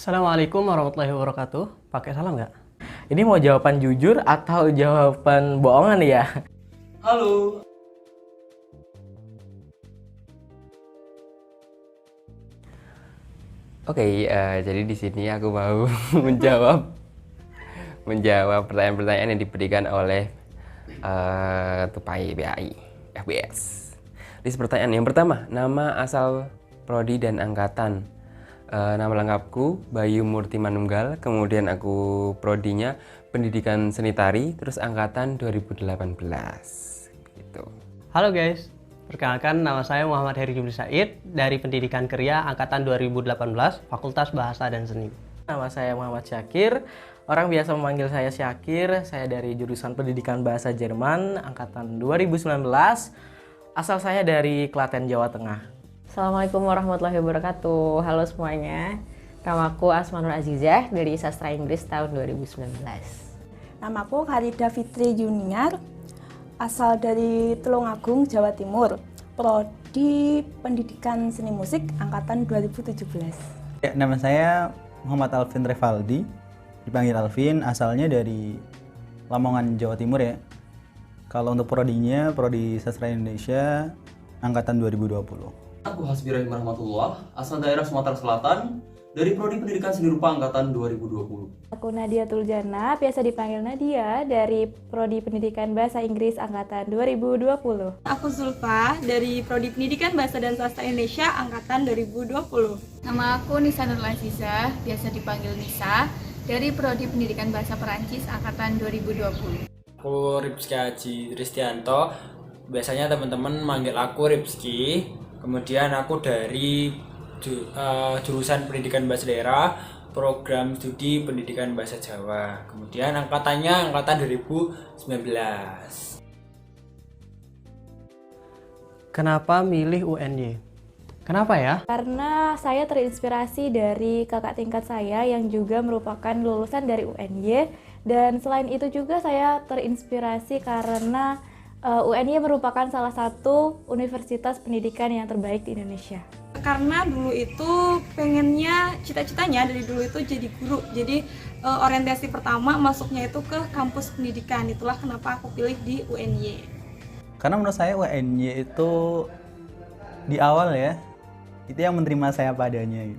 Assalamualaikum warahmatullahi wabarakatuh. Pakai salam nggak? Ini mau jawaban jujur atau jawaban bohongan ya? Halo. Oke, jadi di sini aku mau menjawab pertanyaan-pertanyaan yang diberikan oleh Tupai BAI FBS. List pertanyaan yang pertama, nama asal prodi dan angkatan. Nama lengkapku Bayu Murti Manunggal, kemudian aku prodinya Pendidikan Seni Tari, terus angkatan 2018 gitu. Halo guys, perkenalkan nama saya Muhammad Heri Jubri Said dari Pendidikan Kriya angkatan 2018 Fakultas Bahasa dan Seni. Nama saya Muhammad Syakir, orang biasa memanggil saya Syakir. Saya dari jurusan Pendidikan Bahasa Jerman angkatan 2019. Asal saya dari Klaten, Jawa Tengah. Assalamualaikum warahmatullahi wabarakatuh. Halo semuanya. Namaku Asmanur Azizah dari Sastra Inggris tahun 2019. Namaku Karida Fitri Junior, asal dari Tulungagung, Jawa Timur. Prodi Pendidikan Seni Musik angkatan 2017. Ya, nama saya Muhammad Alvin Revaldi, dipanggil Alvin, asalnya dari Lamongan, Jawa Timur ya. Kalau untuk prodinya, Prodi Sastra Indonesia angkatan 2020. Aku Hasbi Rahim Rahmatullah, asal daerah Sumatera Selatan, dari Prodi Pendidikan Seni Rupa angkatan 2020. Aku Nadia Tuljana, biasa dipanggil Nadia, dari Prodi Pendidikan Bahasa Inggris angkatan 2020. Aku Zulfa, dari Prodi Pendidikan Bahasa dan Sastra Indonesia angkatan 2020. Nama aku Nisa Nurul Azizah, biasa dipanggil Nisa, dari Prodi Pendidikan Bahasa Perancis angkatan 2020. Aku Ripski Haji Tristianto, biasanya teman-teman manggil aku Ripski. Kemudian aku dari jurusan Pendidikan Bahasa Daerah, program studi Pendidikan Bahasa Jawa. Kemudian angkatannya angkatan 2019. Kenapa milih UNY? Kenapa ya? Karena saya terinspirasi dari kakak tingkat saya yang juga merupakan lulusan dari UNY. Dan selain itu juga saya terinspirasi karena UNY merupakan salah satu universitas pendidikan yang terbaik di Indonesia. Karena dulu itu pengennya, cita-citanya dari dulu itu jadi guru. Jadi orientasi pertama masuknya itu ke kampus pendidikan. Itulah kenapa aku pilih di UNY. Karena menurut saya UNY itu di awal ya, itu yang menerima saya padanya.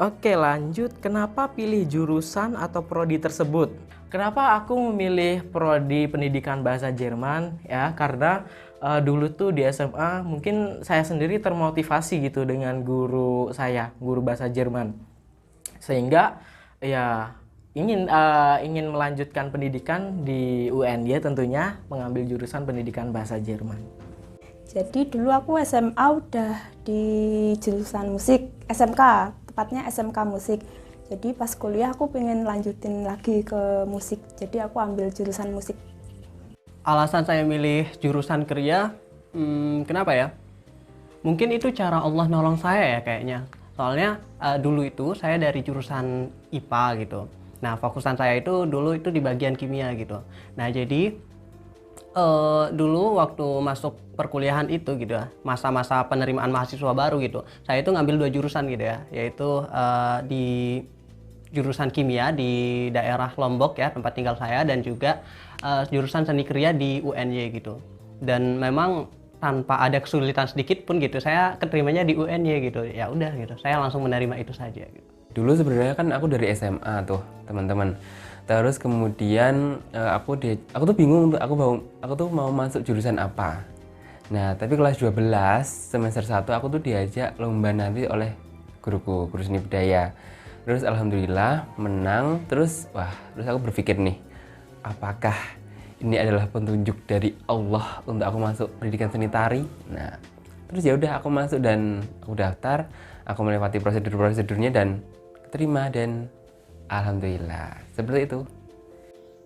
Oke, lanjut. Kenapa pilih jurusan atau prodi tersebut? Kenapa aku memilih prodi Pendidikan Bahasa Jerman? Ya, karena dulu tuh di SMA mungkin saya sendiri termotivasi gitu dengan guru saya, guru bahasa Jerman. Sehingga ya ingin melanjutkan pendidikan di UNY, tentunya mengambil jurusan Pendidikan Bahasa Jerman. Jadi dulu aku SMA udah di jurusan musik, SMK, tepatnya SMK musik. Jadi pas kuliah aku pengen lanjutin lagi ke musik, jadi aku ambil jurusan musik. Alasan saya milih jurusan Kriya, kenapa ya? Mungkin itu cara Allah nolong saya ya kayaknya. Soalnya dulu itu saya dari jurusan IPA gitu. Nah, fokusan saya itu dulu itu di bagian kimia gitu. Nah, jadi dulu waktu masuk perkuliahan itu gitu ya, masa-masa penerimaan mahasiswa baru gitu, saya itu ngambil 2 jurusan gitu ya, yaitu di jurusan kimia di daerah Lombok ya, tempat tinggal saya, dan juga jurusan seni kriya di UNY gitu. Dan memang tanpa ada kesulitan sedikit pun gitu, saya keterimanya di UNY gitu. Ya udah gitu, saya langsung menerima itu saja gitu. Dulu sebenarnya kan aku dari SMA tuh, teman-teman. Terus kemudian aku tuh bingung aku tuh mau masuk jurusan apa. Nah, tapi kelas 12 semester 1 aku tuh diajak lomba nanti oleh guruku, guru seni budaya. Terus alhamdulillah menang. Terus aku berpikir nih, apakah ini adalah petunjuk dari Allah untuk aku masuk pendidikan seni tari? Nah, terus ya udah aku masuk dan aku daftar, aku melewati prosedurnya dan keterima, dan alhamdulillah seperti itu.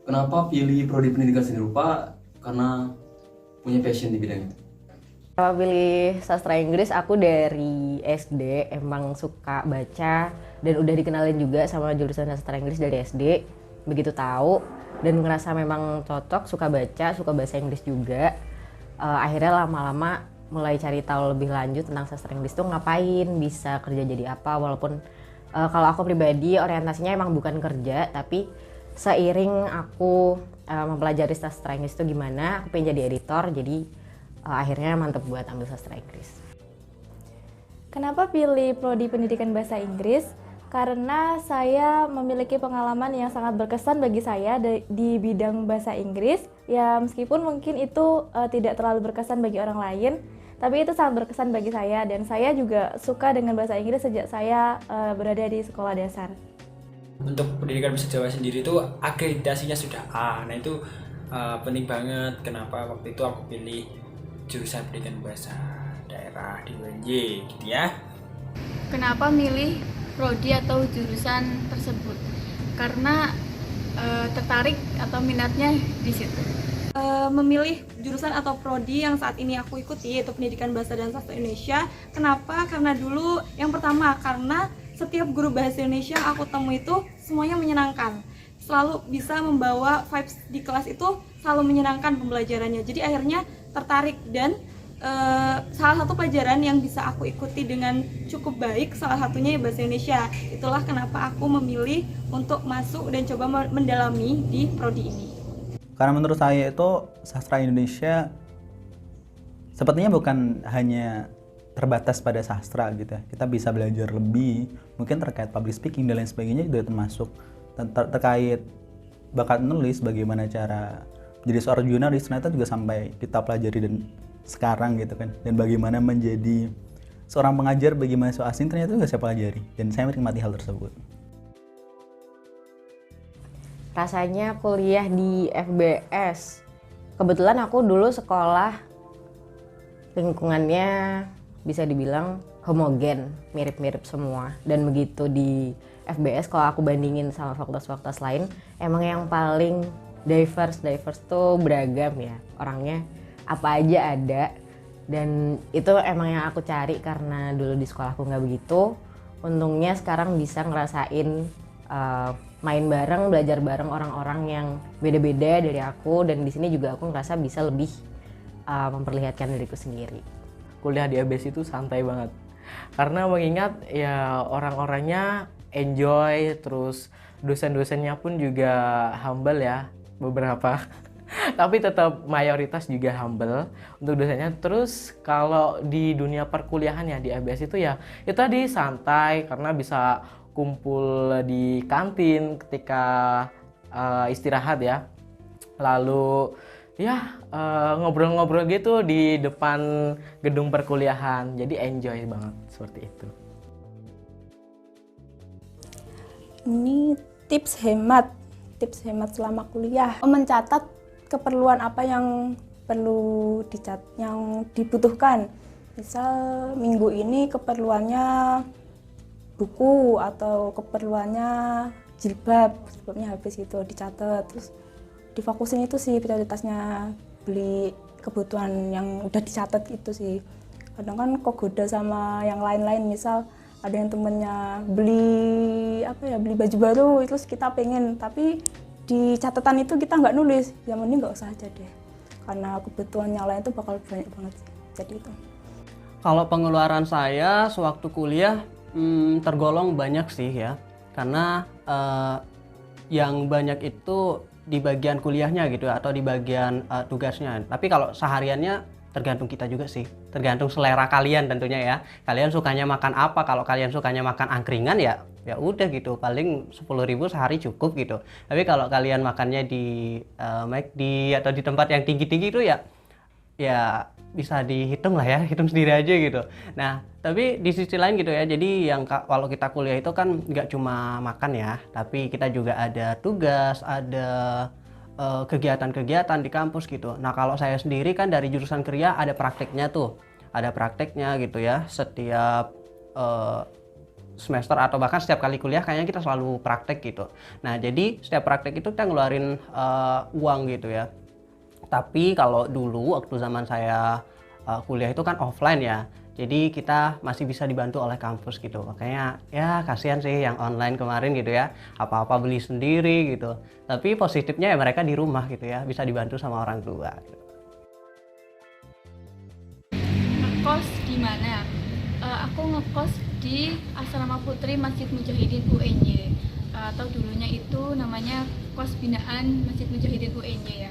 Kenapa pilih Prodi Pendidikan Seni Rupa? Karena punya passion di bidang itu. Kalau pilih sastra Inggris, aku dari SD emang suka baca dan udah dikenalin juga sama jurusan sastra Inggris dari SD. Begitu tahu dan ngerasa memang cocok, suka baca, suka bahasa Inggris juga. Akhirnya lama-lama mulai cari tahu lebih lanjut tentang sastra Inggris tuh ngapain, bisa kerja jadi apa. Walaupun kalau aku pribadi orientasinya emang bukan kerja, tapi seiring aku mempelajari sastra Inggris itu gimana, aku pengen jadi editor, jadi akhirnya mantep buat ambil sastra Inggris. Kenapa pilih prodi pendidikan bahasa Inggris? Karena saya memiliki pengalaman yang sangat berkesan bagi saya di bidang bahasa Inggris. Ya meskipun mungkin itu tidak terlalu berkesan bagi orang lain, tapi itu sangat berkesan bagi saya, dan saya juga suka dengan bahasa Inggris sejak saya berada di sekolah dasar. Untuk pendidikan bahasa Jawa sendiri itu akreditasinya sudah A. Nah itu penting banget. Kenapa waktu itu aku pilih jurusan pendidikan bahasa daerah di UNJ gitu ya. Kenapa milih prodi atau jurusan tersebut? Karena tertarik atau minatnya di situ. Memilih jurusan atau prodi yang saat ini aku ikuti, yaitu Pendidikan Bahasa dan Sastra Indonesia. Kenapa? Karena dulu yang pertama, karena setiap guru bahasa Indonesia yang aku temui itu semuanya menyenangkan. Selalu bisa membawa vibes di kelas itu, selalu menyenangkan pembelajarannya. Jadi akhirnya tertarik, dan salah satu pelajaran yang bisa aku ikuti dengan cukup baik salah satunya bahasa Indonesia. Itulah kenapa aku memilih untuk masuk dan coba mendalami di prodi ini. Karena menurut saya itu sastra Indonesia sepertinya bukan hanya terbatas pada sastra gitu ya. Kita bisa belajar lebih, mungkin terkait public speaking dan lain sebagainya juga termasuk terkait bakat nulis, bagaimana cara menjadi seorang jurnalis, ternyata juga sampai kita pelajari dan sekarang gitu kan. Dan bagaimana menjadi seorang pengajar bagi mahasiswa asing ternyata juga saya pelajari, dan saya menikmati hal tersebut. Rasanya kuliah di FBS. Kebetulan aku dulu sekolah lingkungannya bisa dibilang homogen, mirip-mirip semua. Dan begitu di FBS, kalau aku bandingin sama fakultas-fakultas lain, emang yang paling diverse tuh beragam ya. Orangnya apa aja ada. Dan itu emang yang aku cari karena dulu di sekolahku nggak begitu. Untungnya sekarang bisa ngerasain main bareng, belajar bareng orang-orang yang beda-beda dari aku, dan di sini juga aku ngerasa bisa lebih memperlihatkan diriku sendiri. Kuliah di ABS itu santai banget, karena mengingat ya orang-orangnya enjoy, terus dosen-dosennya pun juga humble ya beberapa. Tapi tetap mayoritas juga humble untuk dosennya. Terus kalau di dunia perkuliahan ya di ABS itu ya itu tadi santai, karena bisa kumpul di kantin ketika istirahat ya, lalu ya ngobrol-ngobrol gitu di depan gedung perkuliahan, jadi enjoy banget seperti itu. Ini tips hemat selama kuliah, mencatat keperluan apa yang perlu yang dibutuhkan. Misal minggu ini keperluannya buku atau keperluannya jilbabnya habis, itu dicatat, terus difokusin itu sih prioritasnya, beli kebutuhan yang udah dicatat itu sih. Kadang kan kok goda sama yang lain-lain, misal ada yang temennya beli baju baru, terus kita pengen, tapi di catatan itu kita nggak nulis, ya mending nggak usah aja deh, karena kebutuhan yang lain itu bakal banyak banget sih. Jadi itu. Kalau pengeluaran saya sewaktu kuliah tergolong banyak sih ya, karena yang banyak itu di bagian kuliahnya gitu atau di bagian tugasnya. Tapi kalau sehariannya tergantung kita juga sih, tergantung selera kalian tentunya ya. Kalian sukanya makan apa? Kalau kalian sukanya makan angkringan ya udah gitu, paling 10.000 sehari cukup gitu. Tapi kalau kalian makannya di McD atau di tempat yang tinggi-tinggi itu ya bisa dihitung lah ya, hitung sendiri aja gitu. Nah, tapi di sisi lain gitu ya, jadi yang kalau kita kuliah itu kan nggak cuma makan ya, tapi kita juga ada tugas, ada kegiatan-kegiatan di kampus gitu. Nah, kalau saya sendiri kan dari jurusan Kriya ada prakteknya tuh, ada prakteknya gitu ya, setiap semester atau bahkan setiap kali kuliah kayaknya kita selalu praktek gitu. Nah, jadi setiap praktek itu kita ngeluarin uang gitu ya. Tapi kalau dulu waktu zaman saya kuliah itu kan offline ya, jadi kita masih bisa dibantu oleh kampus gitu. Makanya ya kasihan sih yang online kemarin gitu ya, apa-apa beli sendiri gitu. Tapi positifnya ya mereka di rumah gitu ya, bisa dibantu sama orang tua gitu. ngekos di mana? Aku ngekos di Asrama Putri Masjid Mujahidin UNY, atau dulunya itu namanya kos binaan Masjid Mujahidin UNY ya.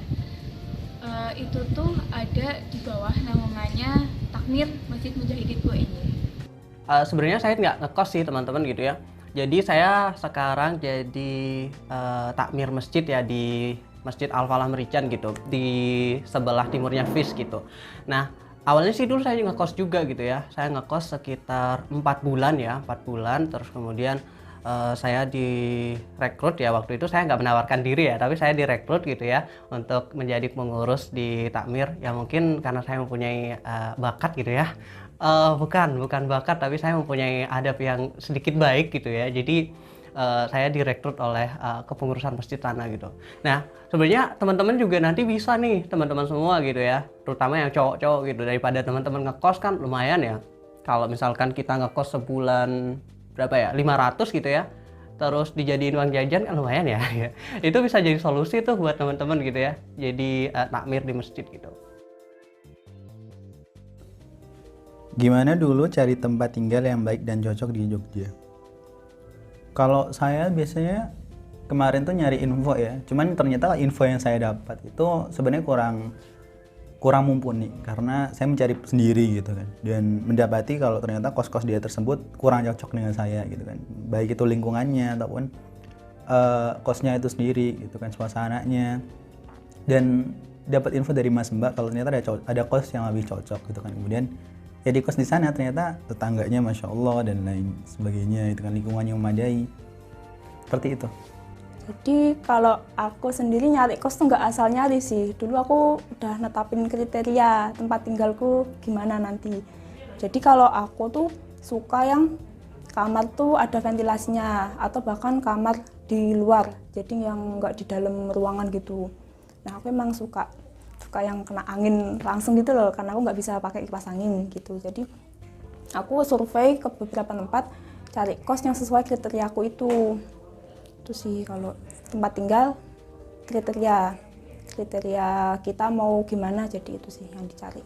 Itu tuh ada di bawah naungannya Takmir Masjid Mujahidin UNY. Sebenarnya saya nggak ngekos sih teman-teman gitu ya. Jadi saya sekarang jadi takmir masjid ya di Masjid Al-Falah Merican gitu, di sebelah timurnya FIS gitu. Nah, awalnya sih dulu saya ngekos juga gitu ya. Saya ngekos sekitar 4 bulan ya, 4 bulan. Terus kemudian saya direkrut ya, waktu itu saya nggak menawarkan diri ya, tapi saya direkrut gitu ya untuk menjadi pengurus di takmir. Ya mungkin karena saya mempunyai bakat gitu ya. Bukan bakat, tapi saya mempunyai adab yang sedikit baik gitu ya. Jadi saya direkrut oleh kepengurusan masjid sana gitu. Nah, sebenarnya teman-teman juga nanti bisa nih, teman-teman semua gitu ya, terutama yang cowok-cowok gitu, daripada teman-teman ngekos kan lumayan ya. Kalau misalkan kita ngekos sebulan berapa ya, 500 gitu ya, terus dijadiin uang jajan kan lumayan ya. Itu bisa jadi solusi tuh buat teman-teman gitu ya, jadi takmir di masjid gitu. Gimana dulu cari tempat tinggal yang baik dan cocok di Jogja? Kalau saya biasanya kemarin tuh nyari info ya, cuman ternyata info yang saya dapat itu sebenarnya kurang mumpuni karena saya mencari sendiri gitu kan, dan mendapati kalau ternyata kos-kos dia tersebut kurang cocok dengan saya gitu kan, baik itu lingkungannya ataupun kosnya itu sendiri gitu kan, suasananya. Dan dapat info dari Mas Mbak kalau ternyata ada kos yang lebih cocok gitu kan. Kemudian ya di kos di sana ternyata tetangganya Masya Allah dan lain sebagainya, itu kan lingkungannya memadai, seperti itu. Jadi kalau aku sendiri nyari kos tuh nggak asal nyari sih. Dulu aku udah netapin kriteria tempat tinggalku gimana nanti. Jadi kalau aku tuh suka yang kamar tuh ada ventilasinya, atau bahkan kamar di luar, jadi yang nggak di dalam ruangan gitu. Nah aku emang suka yang kena angin langsung gitu loh, karena aku nggak bisa pakai kipas angin gitu. Jadi aku survei ke beberapa tempat, cari kos yang sesuai kriteria aku itu sih. Kalau tempat tinggal, kriteria kita mau gimana, jadi itu sih yang dicari.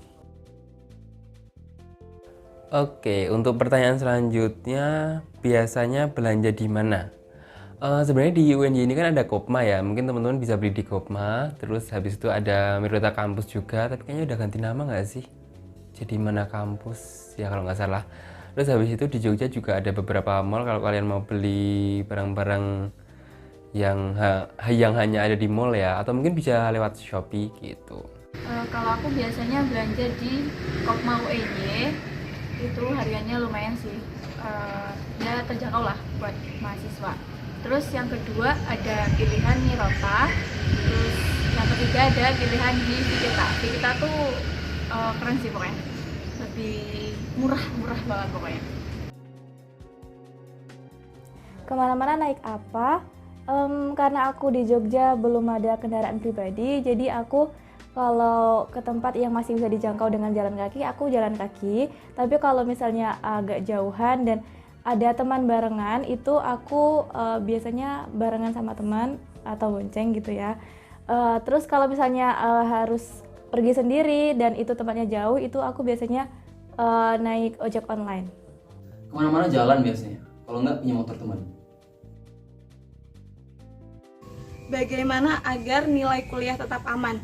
Oke, untuk pertanyaan selanjutnya, biasanya belanja di mana? Sebenarnya di UNY ini kan ada Kopma ya, mungkin teman-teman bisa beli di Kopma. Terus habis itu ada Mirota Kampus juga, tapi kayaknya udah ganti nama nggak sih? Jadi Mana Kampus ya kalau nggak salah. Terus habis itu di Jogja juga ada beberapa mall kalau kalian mau beli barang-barang yang hanya ada di mall ya, atau mungkin bisa lewat Shopee gitu. Kalau aku biasanya belanja di Kopma UNY, itu harganya lumayan sih, ya terjangkau lah buat mahasiswa. Terus yang kedua ada pilihan Mirota, terus yang ketiga ada pilihan di Fikita. Fikita tuh keren sih pokoknya, lebih murah banget pokoknya. Kemana-mana naik apa? Karena aku di Jogja belum ada kendaraan pribadi, jadi aku kalau ke tempat yang masih bisa dijangkau dengan jalan kaki, aku jalan kaki. Tapi kalau misalnya agak jauhan dan ada teman barengan, itu aku biasanya barengan sama teman atau bonceng gitu ya. Terus kalau misalnya harus pergi sendiri dan itu tempatnya jauh, itu aku biasanya naik ojek online. Kemana-mana jalan biasanya, kalau nggak punya motor teman. Bagaimana agar nilai kuliah tetap aman?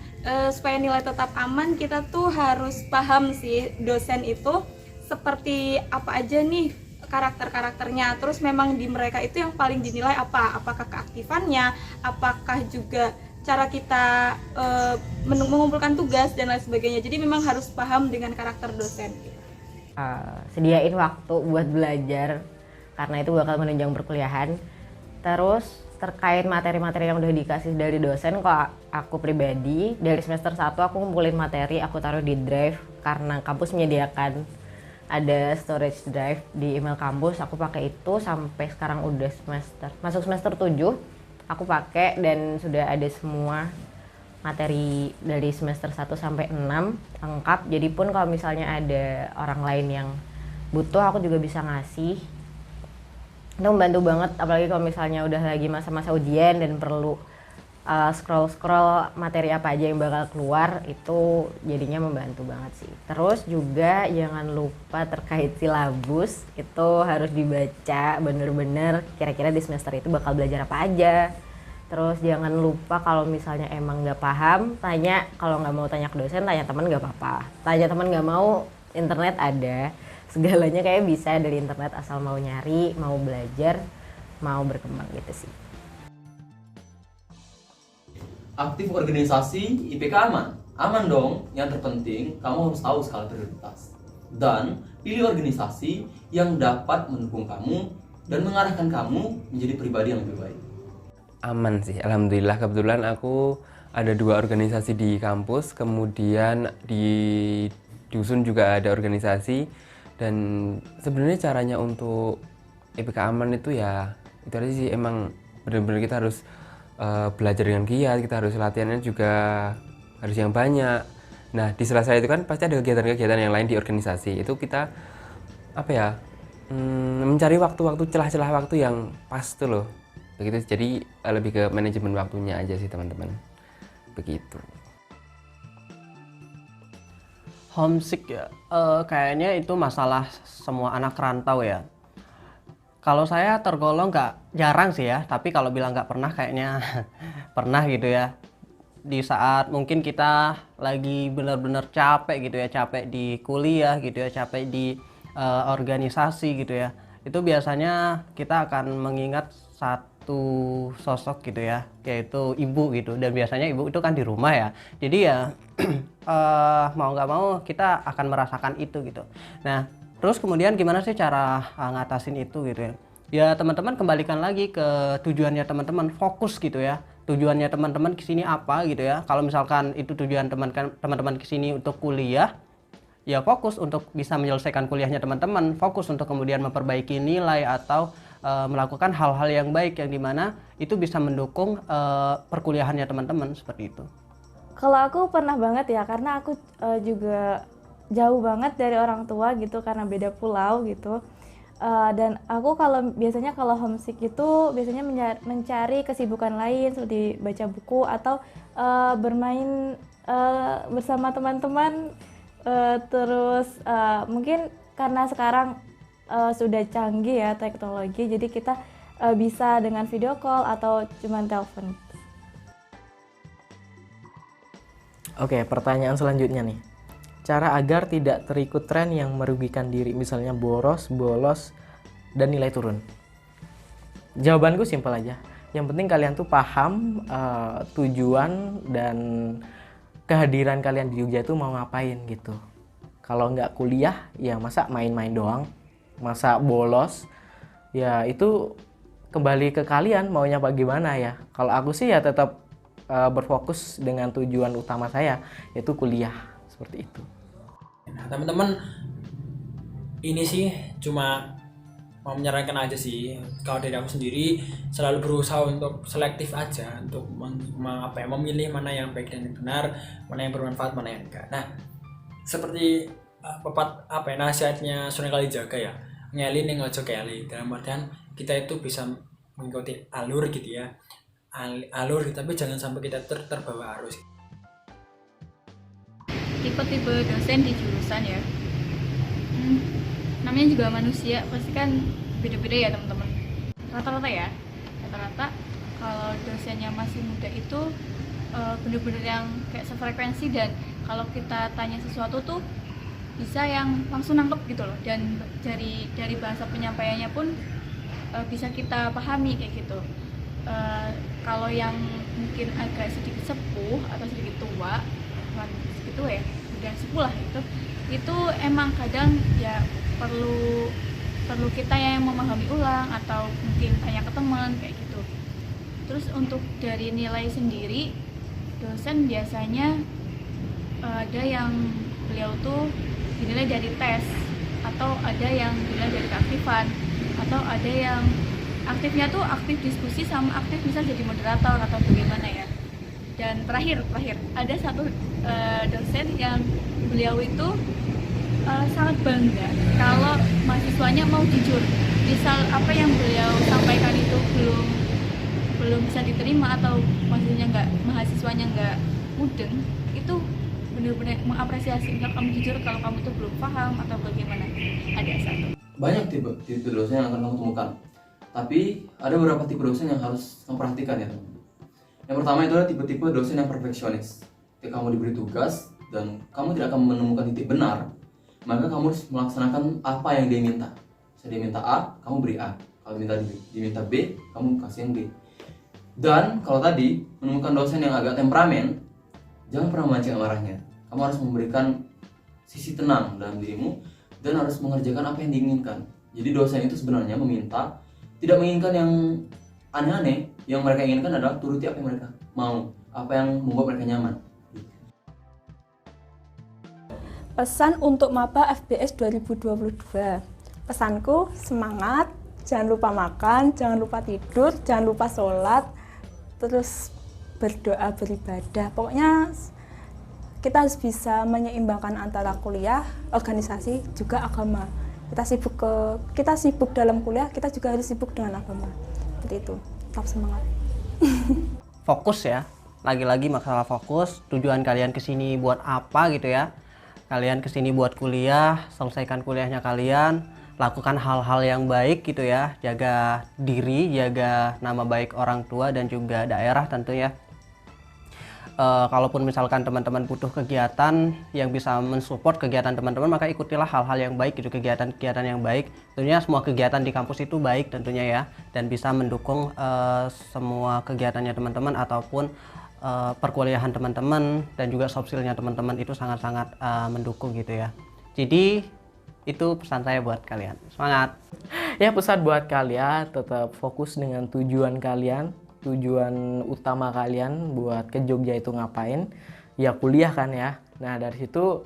Supaya nilai tetap aman, kita tuh harus paham sih dosen itu seperti apa aja nih karakternya. Terus memang di mereka itu yang paling dinilai apa? Apakah keaktifannya? Apakah juga cara kita mengumpulkan tugas dan lain sebagainya. Jadi memang harus paham dengan karakter dosen. Sediain waktu buat belajar karena itu bakal menunjang perkuliahan. Terus terkait materi-materi yang udah dikasih dari dosen, kok aku pribadi dari semester 1 aku ngumpulin materi, aku taruh di drive karena kampus menyediakan ada storage drive di email kampus. Aku pakai itu sampai sekarang udah masuk semester 7 aku pakai, dan sudah ada semua materi dari semester 1 sampai 6 lengkap. Jadi pun kalau misalnya ada orang lain yang butuh, aku juga bisa ngasih. Itu membantu banget, apalagi kalau misalnya udah lagi masa-masa ujian dan perlu scroll materi apa aja yang bakal keluar, itu jadinya membantu banget sih. Terus juga jangan lupa terkait silabus, itu harus dibaca bener-bener kira-kira di semester itu bakal belajar apa aja. Terus jangan lupa kalau misalnya emang nggak paham, tanya. Kalau nggak mau tanya ke dosen, tanya teman nggak apa-apa. Tanya teman nggak mau, internet ada. Segalanya kayak bisa dari internet asal mau nyari, mau belajar, mau berkembang gitu sih. Aktif organisasi IPK aman. Aman dong, yang terpenting kamu harus tahu skala prioritas. Dan pilih organisasi yang dapat mendukung kamu dan mengarahkan kamu menjadi pribadi yang lebih baik. Aman sih, alhamdulillah. Kebetulan aku ada 2 organisasi di kampus, kemudian di dusun juga ada organisasi. Dan sebenarnya caranya untuk IPK aman itu ya itu aja sih, emang benar-benar kita harus belajar dengan giat, kita harus latihannya juga harus yang banyak. Nah di sela-sela itu kan pasti ada kegiatan-kegiatan yang lain di organisasi, itu kita apa ya, mencari waktu-waktu, celah-celah waktu yang pas tuh loh. Begitu, jadi lebih ke manajemen waktunya aja sih teman-teman. Begitu. Homesick ya, kayaknya itu masalah semua anak rantau ya. Kalau saya tergolong jarang sih ya, tapi kalau bilang nggak pernah kayaknya pernah gitu ya. Di saat mungkin kita lagi benar-benar capek gitu ya, capek di kuliah gitu ya, capek di organisasi gitu ya. Itu biasanya kita akan mengingat satu sosok gitu ya, yaitu ibu gitu. Dan biasanya ibu itu kan di rumah ya, jadi ya mau nggak mau kita akan merasakan itu gitu. Nah terus kemudian gimana sih cara ngatasin itu gitu ya? Ya teman-teman kembalikan lagi ke tujuannya teman-teman, fokus gitu ya. Tujuannya teman-teman kesini apa gitu ya. Kalau misalkan itu tujuan teman-teman kesini untuk kuliah, ya fokus untuk bisa menyelesaikan kuliahnya teman-teman, fokus untuk kemudian memperbaiki nilai atau melakukan hal-hal yang baik yang dimana itu bisa mendukung perkuliahannya teman-teman, seperti itu. Kalau aku pernah banget ya, karena aku juga jauh banget dari orang tua gitu, karena beda pulau gitu. Dan aku biasanya kalau homesick itu biasanya mencari kesibukan lain seperti baca buku atau bermain bersama teman-teman. Terus mungkin karena sekarang sudah canggih ya teknologi, jadi kita bisa dengan video call atau cuman telepon. Oke, pertanyaan selanjutnya nih. Cara agar tidak terikut tren yang merugikan diri, misalnya boros, bolos, dan nilai turun. Jawabanku simpel aja. Yang penting kalian tuh paham tujuan dan kehadiran kalian di Jogja itu mau ngapain gitu. Kalau nggak kuliah, ya masa main-main doang, masa bolos, ya itu kembali ke kalian maunya bagaimana ya. Kalau aku sih ya tetap berfokus dengan tujuan utama saya, yaitu kuliah, seperti itu. Nah teman-teman, ini sih cuma mau menyarankan aja sih. Kalau dari aku sendiri selalu berusaha untuk selektif aja, untuk memilih mana yang baik dan yang benar, mana yang bermanfaat, mana yang enggak. Nah seperti nasihatnya Sunan Kalijaga ya, ngeli ning ojo keli. Dalam artian kita itu bisa mengikuti alur gitu ya, alur, tapi jangan sampai kita terbawa arus. Tipe-tipe dosen di jurusan ya, namanya juga manusia, pasti kan beda-beda ya teman-teman. Rata-rata kalau dosennya masih muda itu bener-bener yang kayak sefrekuensi, dan kalau kita tanya sesuatu tuh bisa yang langsung nangkep gitu loh, dan dari bahasa penyampaiannya pun bisa kita pahami kayak gitu. Kalau yang mungkin agak sedikit sepuh atau sedikit tua, segitu ya, udah sepuh lah itu emang kadang ya perlu kita yang memahami ulang atau mungkin tanya ke teman kayak gitu. Terus untuk dari nilai sendiri, dosen biasanya ada yang beliau tuh dinilai dari tes, atau ada yang dinilai dari keaktifan, atau ada yang aktifnya tuh aktif diskusi sama aktif misal jadi moderator atau bagaimana ya. Dan terakhir ada satu dosen yang beliau itu sangat bangga kalau mahasiswanya mau jujur. Misal apa yang beliau sampaikan itu belum bisa diterima atau mahasiswanya nggak mudeng, itu benar-benar mengapresiasi enggak kamu jujur kalau kamu tuh belum paham atau bagaimana. Ada satu. Banyak tipe dosen yang akan kamu temukan. Tapi ada beberapa tipe dosen yang harus kamu perhatikan ya teman. Yang pertama itu adalah tipe-tipe dosen yang perfeksionis. Ketika kamu diberi tugas dan kamu tidak akan menemukan titik benar, maka kamu harus melaksanakan apa yang dia minta. Bisa dia minta A, kamu beri A. Kalau diminta B, kamu kasih yang B. Dan kalau tadi menemukan dosen yang agak temperamen, jangan pernah memancing amarahnya. Kamu harus memberikan sisi tenang dalam dirimu dan harus mengerjakan apa yang diinginkan. Jadi dosen itu sebenarnya tidak menginginkan yang aneh-aneh. Yang mereka inginkan adalah turuti apa yang mereka mau, apa yang membuat mereka nyaman. Pesan untuk maba FBS 2022. Pesanku, semangat, jangan lupa makan, jangan lupa tidur, jangan lupa sholat, terus berdoa, beribadah. Pokoknya kita harus bisa menyeimbangkan antara kuliah, organisasi, juga agama. Kita sibuk dalam kuliah, kita juga harus sibuk dengan agama. Seperti itu. Tetap semangat. Fokus ya, lagi-lagi masalah fokus. Tujuan kalian kesini buat apa gitu ya? Kalian kesini buat kuliah, selesaikan kuliahnya kalian, lakukan hal-hal yang baik gitu ya, jaga diri, jaga nama baik orang tua dan juga daerah tentunya. Kalaupun misalkan teman-teman butuh kegiatan yang bisa mensupport kegiatan teman-teman, maka ikutilah hal-hal yang baik gitu, kegiatan-kegiatan yang baik. Tentunya semua kegiatan di kampus itu baik tentunya ya, dan bisa mendukung semua kegiatannya teman-teman ataupun perkuliahan teman-teman dan juga soft skill-nya teman-teman itu sangat-sangat mendukung gitu ya. Jadi itu pesan saya buat kalian, semangat. Ya, pesan buat kalian tetap fokus dengan tujuan kalian. Tujuan utama kalian buat ke Jogja itu ngapain? Ya kuliah kan ya. Nah dari situ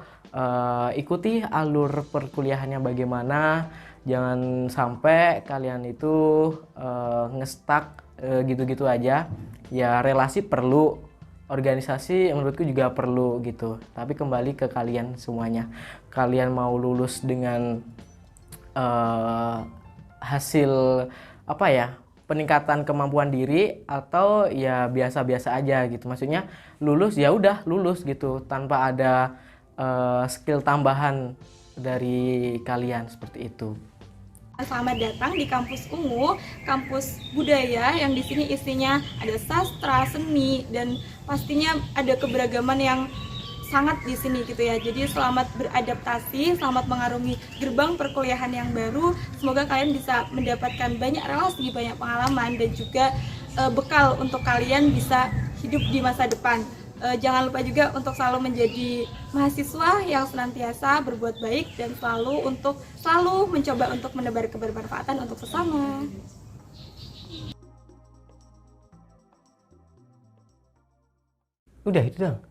ikuti alur perkuliahannya bagaimana. Jangan sampai kalian itu ngestak gitu-gitu aja. Ya relasi perlu, organisasi menurutku juga perlu gitu. Tapi kembali ke kalian semuanya. Kalian mau lulus dengan hasil apa ya? Peningkatan kemampuan diri atau ya biasa-biasa aja gitu. Maksudnya lulus ya udah lulus gitu tanpa ada skill tambahan dari kalian seperti itu. Selamat datang di kampus Ungu, kampus budaya yang di sini isinya ada sastra, seni dan pastinya ada keberagaman yang sangat di sini gitu ya. Jadi selamat beradaptasi, selamat mengarungi gerbang perkuliahan yang baru. Semoga kalian bisa mendapatkan banyak relasi, banyak pengalaman dan juga bekal untuk kalian bisa hidup di masa depan. Jangan lupa juga untuk selalu menjadi mahasiswa yang senantiasa berbuat baik dan selalu mencoba untuk menebar kebermanfaatan untuk sesama. Udah itu dong.